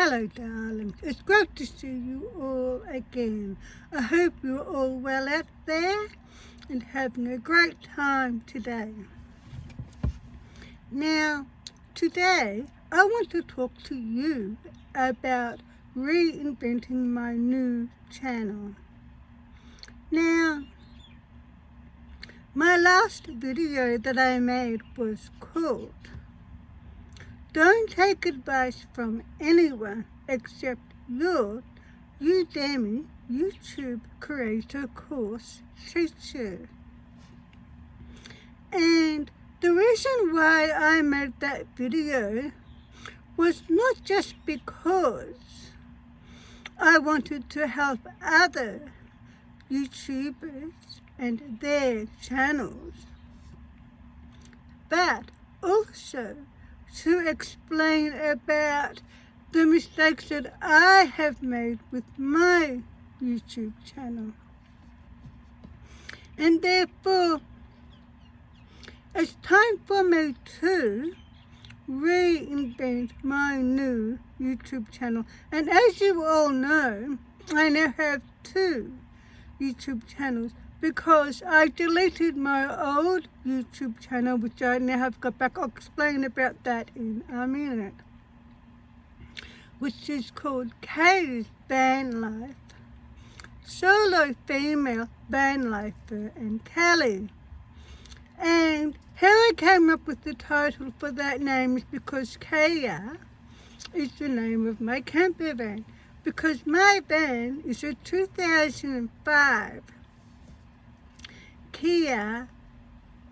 Hello darlings, it's great to see you all again. I hope you're all well out there and having a great time today. Now, today I want to talk to you about reinventing my new channel. Now, my last video that I made was called Don't Take Advice from Anyone Except Your Udemy YouTube Creator Course Teacher. And the reason why I made that video was not just because I wanted to help other YouTubers and their channels, but also to explain about the mistakes that I have made with my YouTube channel. And therefore, it's time for me to reinvent my new YouTube channel. And as you all know, I now have 2 YouTube channels because I deleted my old YouTube channel, which I now have got back. I'll explain about that in a minute, which is called Kaia's Van Life, Solo Female Van Lifer, and Kaia. And how I came up with the title for that name is because Kaia is the name of my camper van, because my van is a 2005 Kia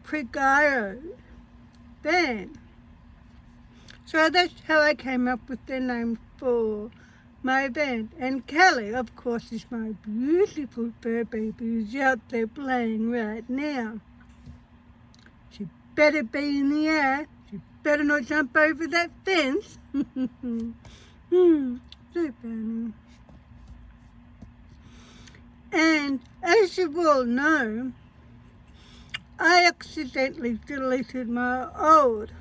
Prego van. So that's how I came up with the name for my van. And Kaia, of course, is my beautiful fur baby who's out there playing right now. She better be in the air. She better not jump over that fence. So funny. And as you all know, I accidentally deleted my old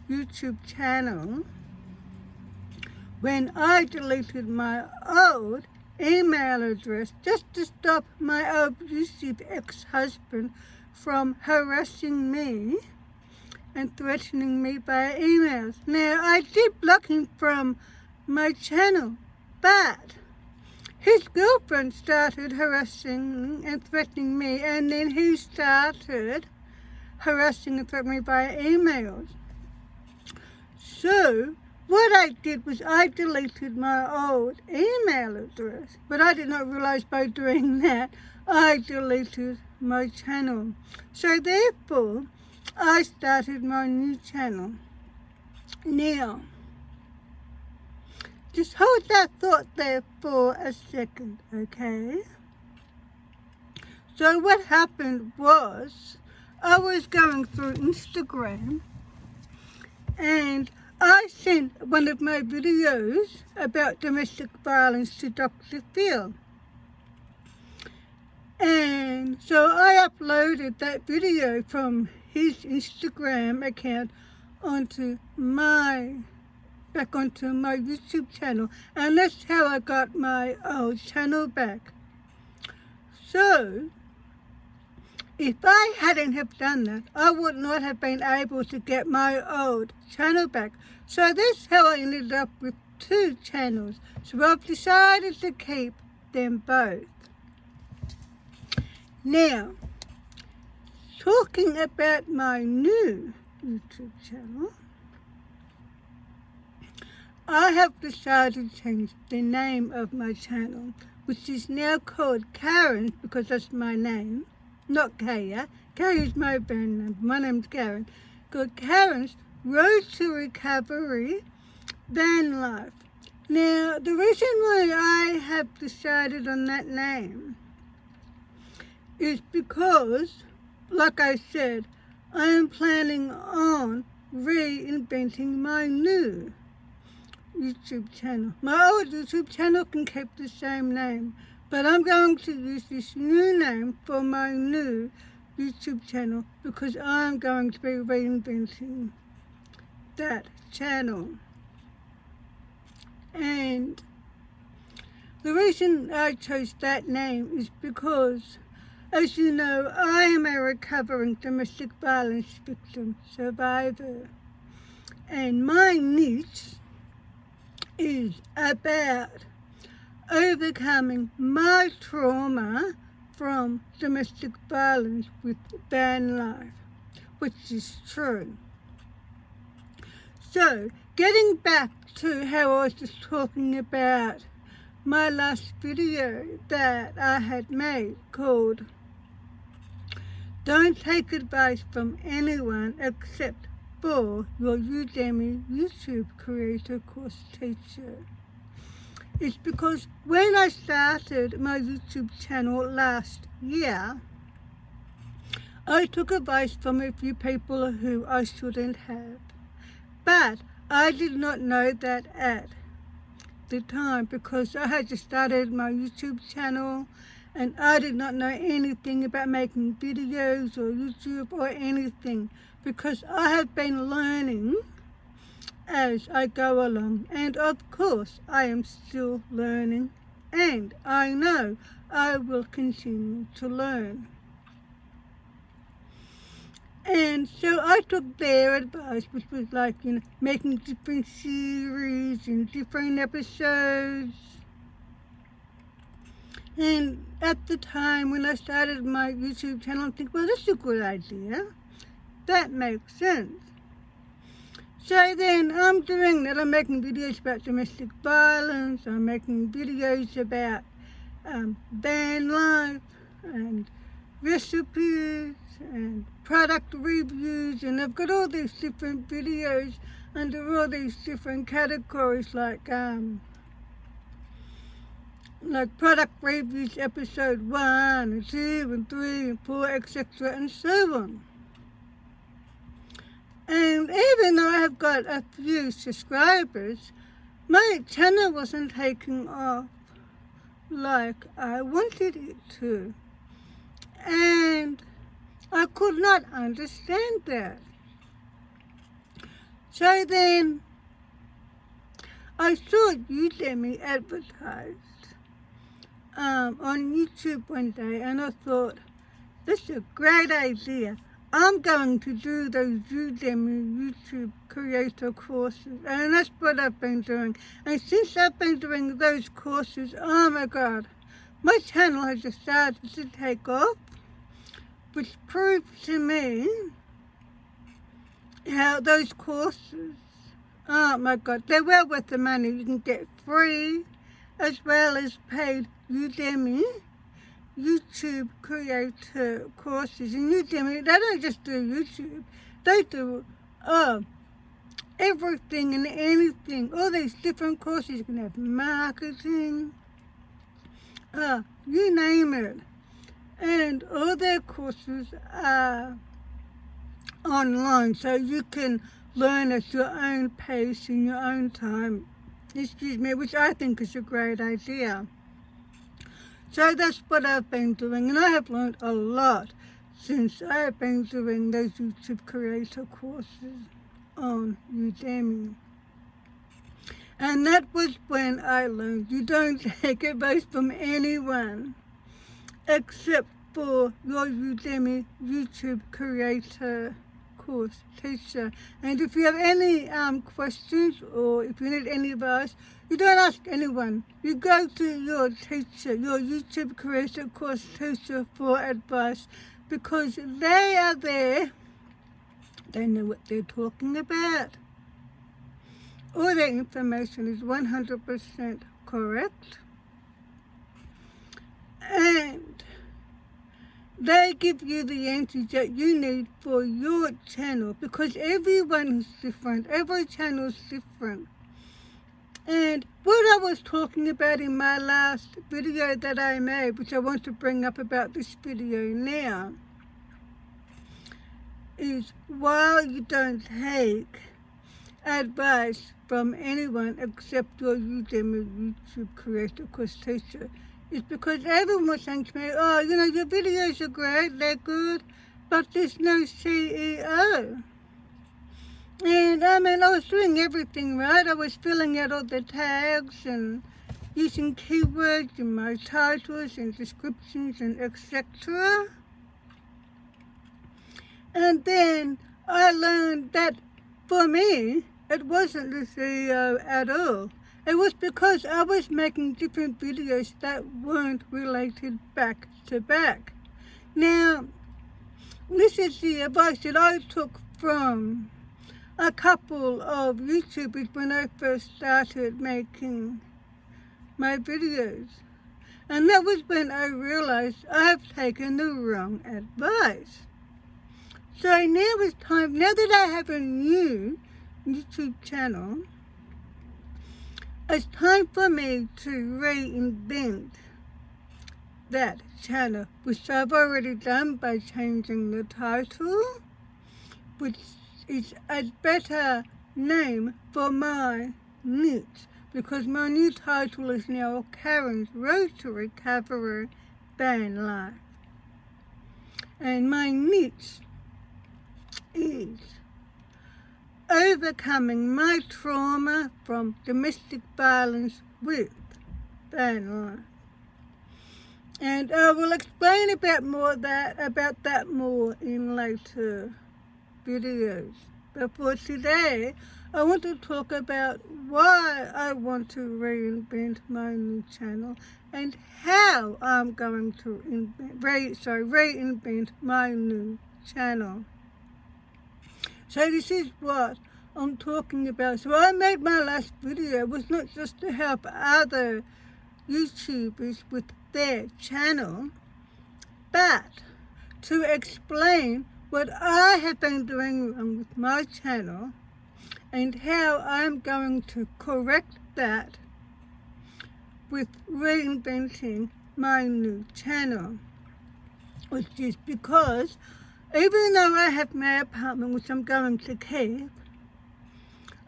YouTube channel when I deleted my old email address just to stop my abusive ex-husband from harassing me and threatening me by emails. Now, I did block him from my channel, but his girlfriend started harassing and threatening me, and then he started harassing and threatening me by emails. So what I did was I deleted my old email address, but I did not realize by doing that I deleted my channel. So therefore, I started my new channel. Now, just hold that thought there for a second, okay? So what happened was, I was going through Instagram and I sent one of my videos about domestic violence to Dr. Phil. And so I uploaded that video from his Instagram account back onto my YouTube channel, and that's how I got my old channel back. So if I hadn't have done that, I would not have been able to get my old channel back. So that's how I ended up with 2 channels. So I've decided to keep them both. Now, talking about my new YouTube channel, I have decided to change the name of my channel, which is now called Karen, because that's my name, not Kaia. Kaia is my band name. My name's Karen. Called Karen's Road to Recovery Van Life. Now, the reason why I have decided on that name is because, like I said, I am planning on reinventing my new YouTube channel. My old YouTube channel can keep the same name, but I'm going to use this new name for my new YouTube channel because I'm going to be reinventing that channel. And the reason I chose that name is because, as you know, I am a recovering domestic violence victim survivor. And my niche is about overcoming my trauma from domestic violence with van life, which is true. So, getting back to how I was just talking about my last video that I had made called Don't Take Advice from Anyone Except for Your Udemy YouTube Creator Course Teacher. It's because when I started my YouTube channel last year, I took advice from a few people who I shouldn't have. But I did not know that at the time because I had just started my YouTube channel and I did not know anything about making videos or YouTube or anything because I have been learning as I go along, and of course I am still learning, and I know I will continue to learn. And so I took their advice, which was like, making different series and different episodes. And at the time when I started my YouTube channel, I think, well, that's a good idea. That makes sense. So then I'm doing that. I'm making videos about domestic violence. I'm making videos about van life and recipes and product reviews. And I've got all these different videos under all these different categories like product reviews episode 1 and 2 and 3 and 4, etc. and so on. And even though I have got a few subscribers, my channel wasn't taking off like I wanted it to. And I could not understand that. So then I saw Udemy advertised on YouTube one day, and I thought, this is a great idea. I'm going to do those Udemy YouTube creator courses, and that's what I've been doing. And since I've been doing those courses, oh my God, my channel has just started to take off, which proves to me how those courses, oh my God, they're well worth the money. You can get free as well as paid Udemy YouTube creator courses. And Udemy, they don't just do YouTube, they do everything and anything, all these different courses. You can have marketing, you name it. And all their courses are online, so you can learn at your own pace in your own time, which I think is a great idea. So that's what I've been doing, and I have learned a lot since I have been doing those YouTube creator courses on Udemy. And that was when I learned you don't take advice from anyone except for your Udemy YouTube creator course teacher. And if you have any questions or if you need any advice, you don't ask anyone. You go to your teacher, your YouTube creator course teacher for advice, because they are there. They know what they're talking about. All their information is 100% correct. And they give you the answers that you need for your channel, because everyone is different. Every channel is different. And what I was talking about in my last video that I made, which I want to bring up about this video now, is while you don't take advice from anyone except your Udemy YouTube creator course teacher, it's because everyone was saying to me, oh, your videos are great, they're good, but there's no CEO. And I mean, I was doing everything right. I was filling out all the tags and using keywords in my titles and descriptions and etc. And then I learned that for me, it wasn't the CEO at all. It was because I was making different videos that weren't related back to back. Now, this is the advice that I took from a couple of YouTubers when I first started making my videos. And that was when I realized I've taken the wrong advice. So now it's time, now that I have a new YouTube channel, it's time for me to reinvent that channel, which I've already done by changing the title, which is a better name for my niche, because my new title is now Karen's Road to Recovery Van Life. And my niche is overcoming my trauma from domestic violence with van life. And I will explain about that more in later videos. But for today, I want to talk about why I want to reinvent my new channel and how I'm going to reinvent my new channel. So this is what I'm talking about. So I made my last video was not just to help other YouTubers with their channel, but to explain what I have been doing wrong with my channel and how I'm going to correct that with reinventing my new channel. Which is because even though I have my apartment, which I'm going to keep,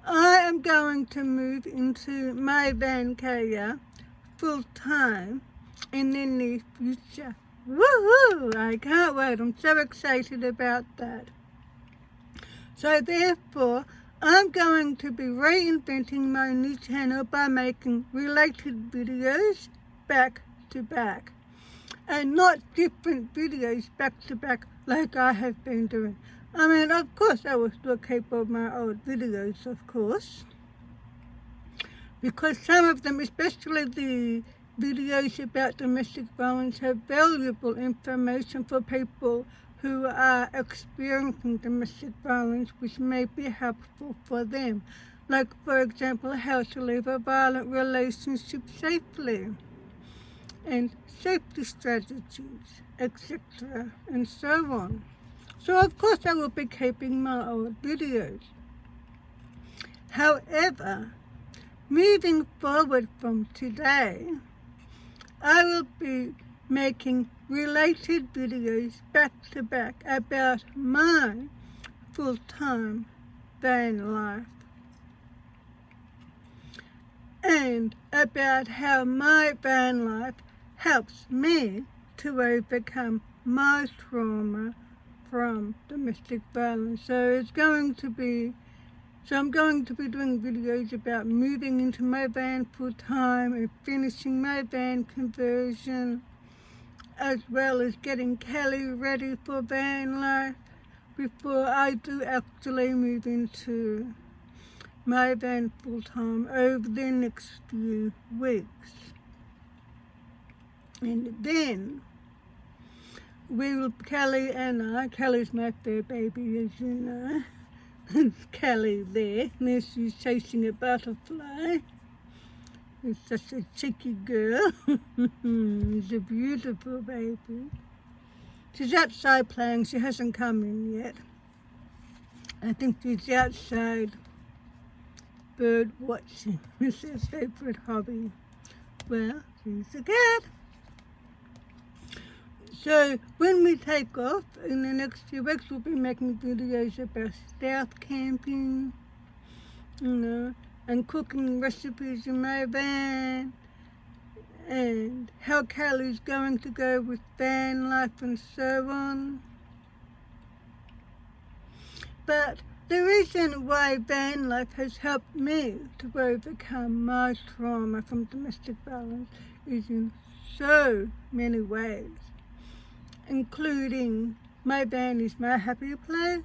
I am going to move into my van Kaia full time in the near future. Woohoo! I can't wait. I'm so excited about that. So therefore, I'm going to be reinventing my new channel by making related videos back to back. And not different videos back to back like I have been doing. I mean, of course, I will still keep all my old videos, of course. Because some of them, especially the videos about domestic violence, have valuable information for people who are experiencing domestic violence, which may be helpful for them. Like, for example, how to live a violent relationship safely, and safety strategies, etc., and so on. So of course I will be keeping my old videos. However, moving forward from today, I will be making related videos back to back about my full-time van life and about how my van life helps me to overcome my trauma from domestic violence. So I'm going to be doing videos about moving into my van full time and finishing my van conversion, as well as getting Kelly ready for van life before I do actually move into my van full time over the next few weeks. And then Kelly's my fur baby, as you know. Kelly there, and she's chasing a butterfly. She's such a cheeky girl. She's a beautiful baby. She's outside playing, she hasn't come in yet. I think she's outside bird watching. It's her favourite hobby. Well, she's a cat. So when we take off in the next few weeks, we'll be making videos about stealth camping, and cooking recipes in my van, and how Kelly's going to go with van life and so on. But The reason why van life has helped me to overcome my trauma from domestic violence is in so many ways, including my van is my happy place.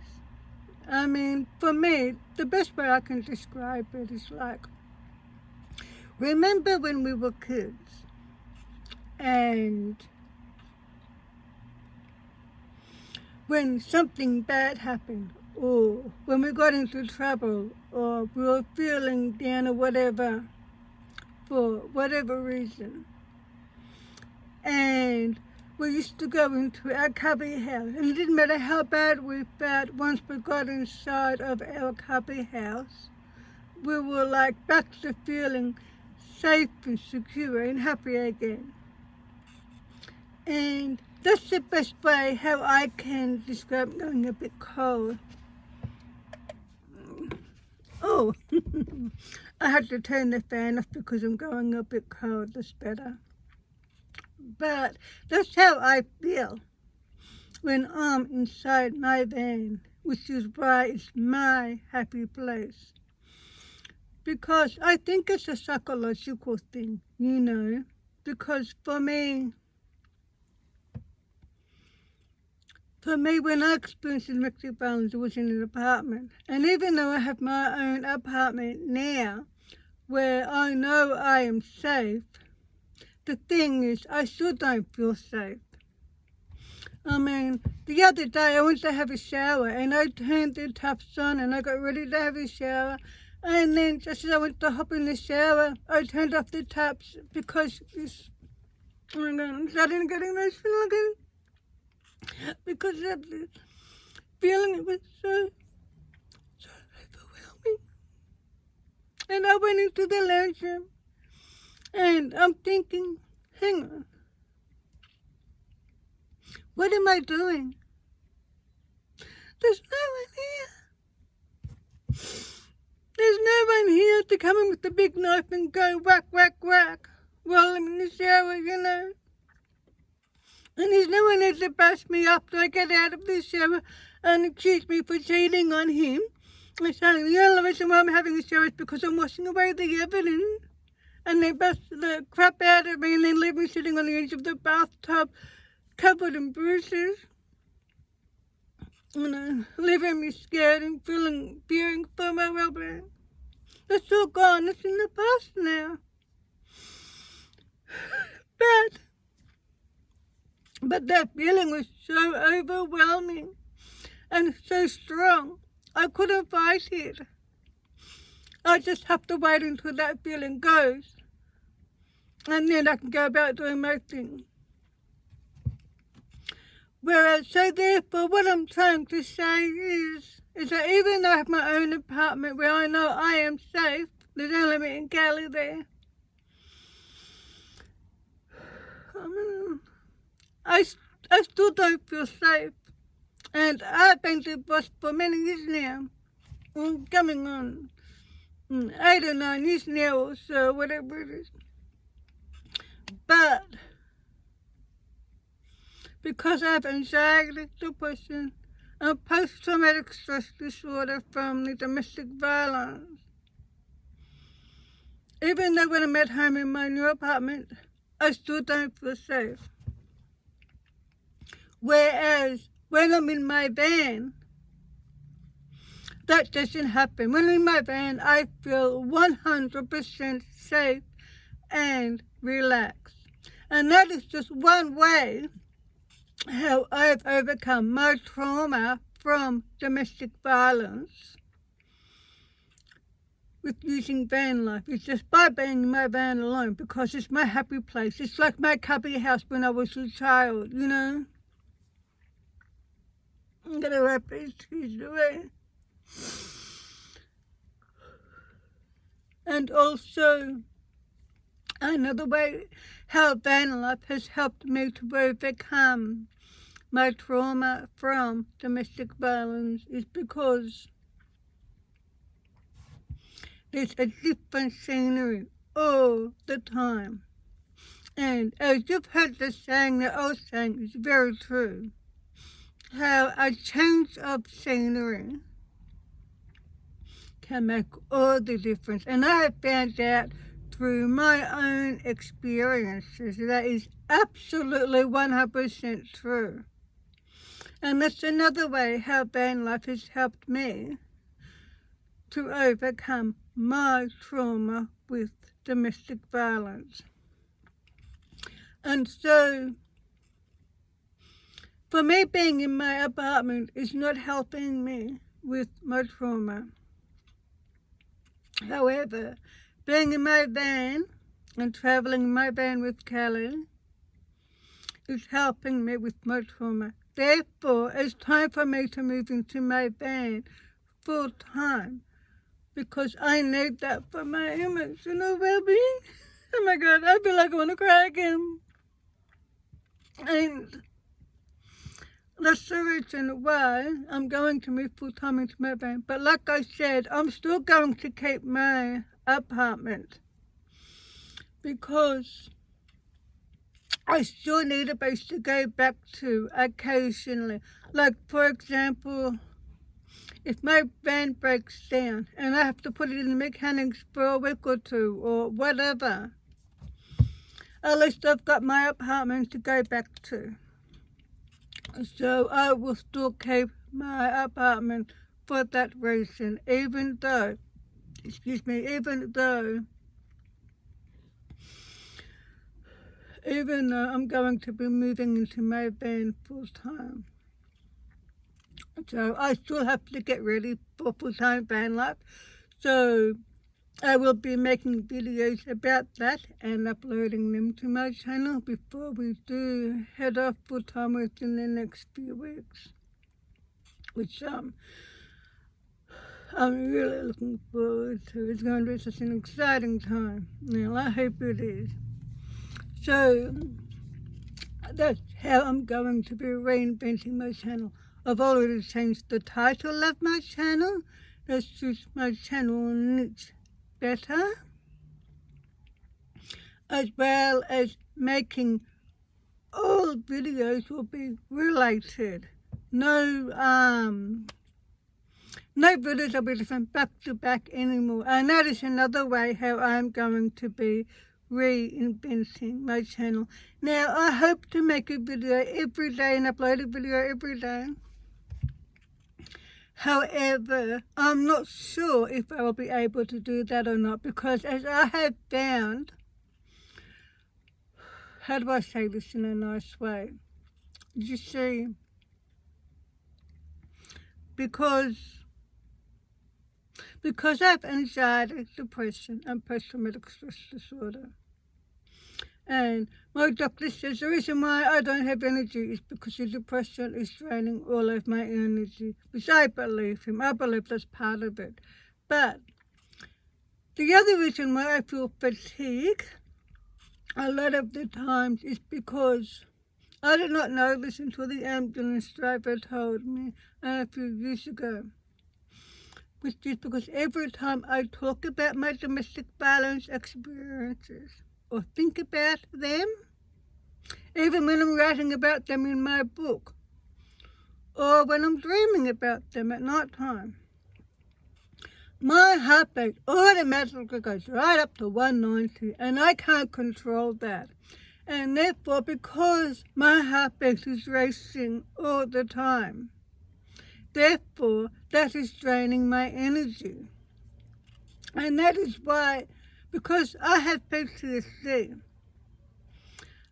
I mean, for me, the best way I can describe it is like, remember when we were kids and when something bad happened, or when we got into trouble, or we were feeling down or whatever, for whatever reason. And we used to go into our cubby house, and it didn't matter how bad we felt once we got inside of our cubby house, we were like back to feeling safe and secure and happy again. And that's the best way how I can describe going a bit cold. Oh, I had to turn the fan off because I'm going a bit cold. That's better. But that's how I feel when I'm inside my van, which is why it's my happy place. Because I think it's a psychological thing, you know, because for me, when I experienced domestic violence, it was in an apartment. And even though I have my own apartment now, where I know I am safe, the thing is, I still don't feel safe. I mean, the other day I went to have a shower and I turned the taps on and I got ready to have a shower. And then just as I went to hop in the shower, I turned off the taps because it's, oh my God, I'm starting to get emotional again. Because of the feeling, it was so overwhelming. And I went into the lounge room and I'm thinking, hang on, what am I doing? There's no one here. There's no one here to come in with the big knife and go whack, whack, whack while I'm in the shower, you know. And there's no one there to bash me up till I get out of the shower and accuse me for cheating on him. And saying the only reason why I'm having a shower is because I'm washing away the evidence. And they bash the crap out of me and then leave me sitting on the edge of the bathtub covered in bruises. You know, leaving me scared and fearing for my well-being. That's all gone. It's in the past now. But that feeling was so overwhelming and so strong. I couldn't fight it. I just have to wait until that feeling goes. And then I can go about doing my thing. Whereas, so therefore, what I'm trying to say is that even though I have my own apartment where I know I am safe, there's only me and Callie there, I still don't feel safe. And I've been divorced for many years now. I'm coming on 8 or 9 years now or so, whatever it is. But because I have anxiety, depression, and post-traumatic stress disorder from the domestic violence, even though when I'm at home in my new apartment, I still don't feel safe. Whereas when I'm in my van, that doesn't happen. When I'm in my van, I feel 100% safe and relaxed. And that is just one way how I've overcome my trauma from domestic violence with using van life. It's just by being in my van alone, because it's my happy place. It's like my cubby house when I was a child, you know. I'm going to wipe these tears away. And also, another way how van life has helped me to overcome my trauma from domestic violence is because there's a different scenery all the time. And as you've heard the saying, the old saying is very true. How a change of scenery can make all the difference. And I have found out through my own experiences that is absolutely 100% true. And that's another way how van life has helped me to overcome my trauma with domestic violence. And so, for me, being in my apartment is not helping me with my trauma. However, being in my van and traveling in my van with Kelly is helping me with my trauma. Therefore, it's time for me to move into my van full time because I need that for my emotional well-being. Oh my God, I feel like I want to cry again. And that's the reason why I'm going to move full time into my van. But like I said, I'm still going to keep my apartment because I still need a base to go back to occasionally. Like, for example, if my van breaks down and I have to put it in the mechanics for a week or two or whatever, at least I've got my apartment to go back to. So I will still keep my apartment for that reason, even though I'm going to be moving into my van full time. So I still have to get ready for full-time van life. So I will be making videos about that and uploading them to my channel before we do head off full-time within the next few weeks. Which I'm really looking forward to. It's going to be such an exciting time. Now, I hope it is. So that's how I'm going to be reinventing my channel. I've already changed the title of my channel. That suits my channel niche better. As well as making all videos will be related. No videos will be different back to back anymore. And that is another way how I'm going to be reinventing my channel. Now, I hope to make a video every day and upload a video every day. However, I'm not sure if I will be able to do that or not because as I have found, how do I say this in a nice way? You see, because I have anxiety, depression, and post-traumatic stress disorder. And my doctor says the reason why I don't have energy is because the depression is draining all of my energy, which I believe him. I believe that's part of it. But the other reason why I feel fatigue a lot of the times is because I did not know this until the ambulance driver told me a few years ago. Which is because every time I talk about my domestic violence experiences or think about them, even when I'm writing about them in my book, or when I'm dreaming about them at night time, my heartbeat automatically goes right up to 190, and I can't control that. And therefore, because my heartbeat is racing all the time, therefore, that is draining my energy. And that is why, because I have PTSD,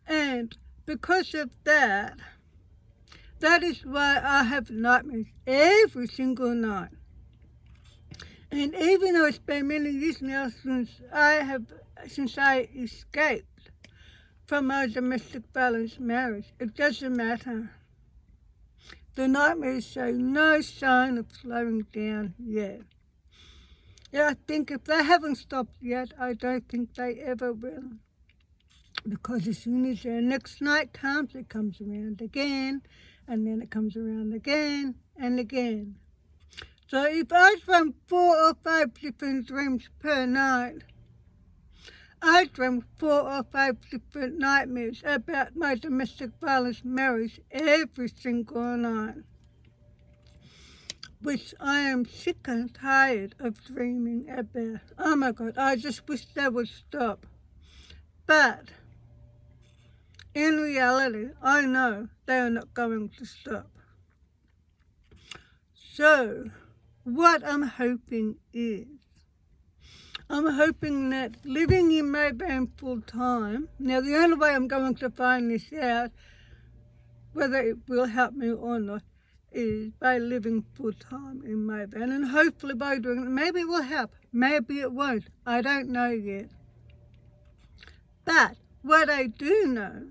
and because of that, that is why I have nightmares every single night. And even though it's been many years now since I escaped from my domestic violence marriage, it doesn't matter. The nightmares show no sign of slowing down yet. Yeah, I think if they haven't stopped yet, I don't think they ever will. Because as soon as their next night comes, it comes around again, and then it comes around again and again. So if I dream 4 or 5 different dreams per night, I dream 4 or 5 different nightmares about my domestic violence marriage every single night. which I am sick and tired of dreaming about. Oh my God, I just wish they would stop. But in reality, I know they are not going to stop. So, what I'm hoping is, I'm hoping that living in Melbourne full time, now the only way I'm going to find this out, whether it will help me or not, is by living full time in Melbourne, and hopefully by doing it, maybe it will help, maybe it won't, I don't know yet. But what I do know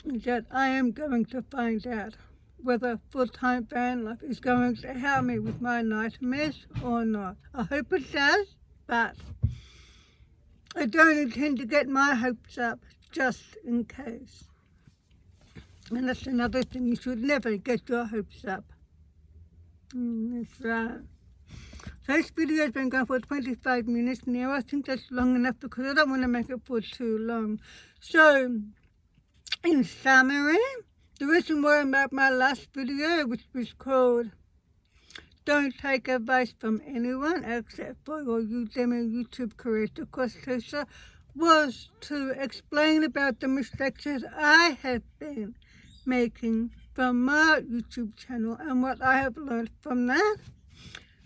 is that I am going to find out whether full-time van life is going to help me with my nightmares or not. I hope it does, but I don't intend to get my hopes up just in case. And that's another thing, you should never get your hopes up. That's right. So this video has been going for 25 minutes now. I think that's long enough because I don't want to make it for too long. So, in summary, the reason why I made my last video, which was called Don't Take Advice from Anyone Except for Your Udemy YouTube Creator Course Teacher, was to explain about the mistakes that I have been making from my YouTube channel and what I have learned from that,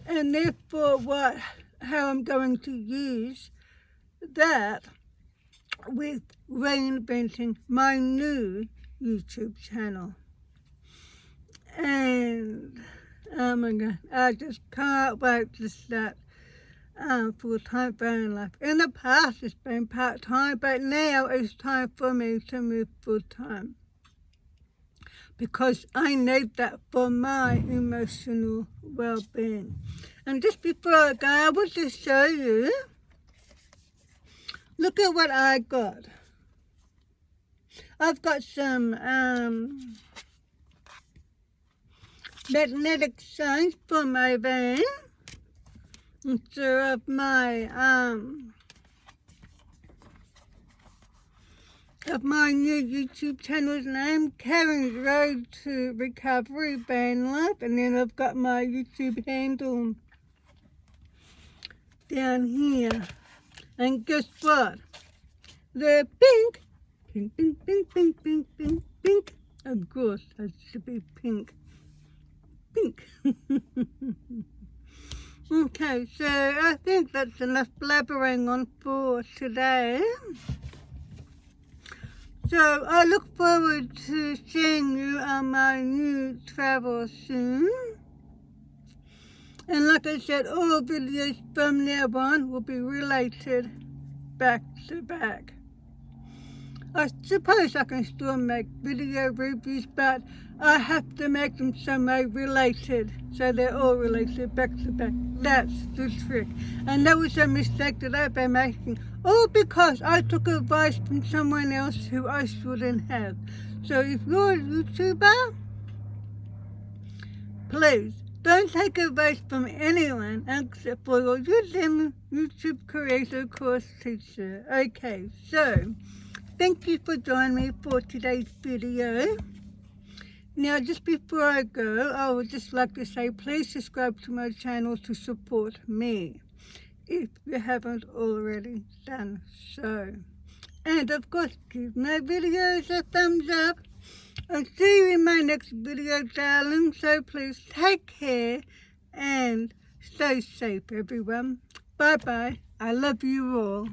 and therefore how I'm going to use that with reinventing my new YouTube channel. And oh my God, I just can't wait to start full-time van life. In the past it's been part-time, but now it's time for me to move full-time because I need that for my emotional well-being. And just before I go, I want to show you, look at what I got. I've got some magnetic signs for my van instead of my new YouTube channel's name, Karen's Road to Recovery Van Life, and then I've got my YouTube handle down here. And guess what? They're pink. Pink, pink, pink, pink, pink, pink, pink. Of course, that should be pink. Pink. Okay, so I think that's enough blabbering on for today. So I look forward to seeing you on my new travel soon. And like I said, all videos from now on will be related back to back. I suppose I can still make video reviews, but I have to make them semi-related, so they're all related back to back. That's the trick. And that was a mistake that I've been making, all because I took advice from someone else who I shouldn't have. So if you're a YouTuber, please don't take advice from anyone except for your YouTube Creator Course Teacher. Okay, so thank you for joining me for today's video. Now, just before I go, I would just like to say, please subscribe to my channel to support me, if you haven't already done so. And of course, give my videos a thumbs up. I'll see you in my next video, darling. So please take care and stay safe, everyone. Bye-bye. I love you all.